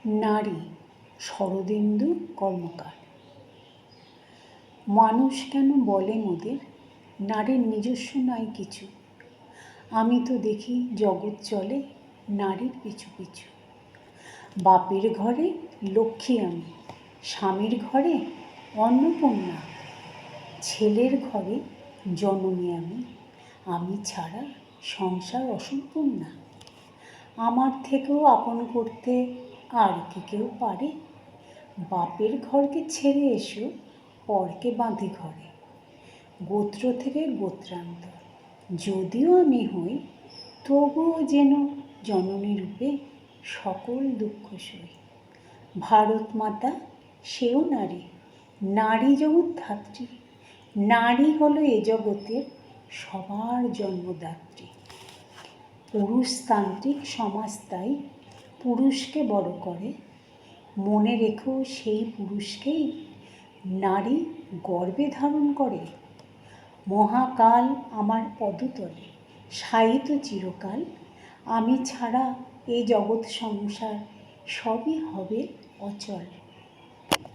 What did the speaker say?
নারী শরদিন্দু কর্মকার। মানুষ কেন বলে মোদের নারীর নিজস্ব নাই কিছু। আমি তো দেখি জগৎ চলে নারীর পিছু পিছু। বাপের ঘরে লক্ষ্মী আমি, স্বামীর ঘরে অন্নপূর্ণা, ছেলের ঘরে জননী আমি, আমি ছাড়া সংসার অসম্পূর্ণা। আমার থেকেও আপন করতে আর কি কেউ পারে? বাপের ঘরকে ছেড়ে এসো পরকে বাঁধি ঘরে। গোত্র থেকে গোত্রান্তর যদিও আমি হই, তবুও যেন জননী রূপে সকল দুঃখ সই। ভারত মাতা সেও নারী, নারী জগৎধাত্রী। নারী হলো এ জগতের সবার জন্মদাত্রী। পুরুষতান্ত্রিক সমাজ তাই পুরুষকে বড় করে। মনে রেখো সেই পুরুষকেই নারী গর্বে ধারণ করে। মহাকাল আমার পদতলে শায়িত চিরকাল। আমি ছাড়া এ জগৎ সংসার সবই হবে অচল।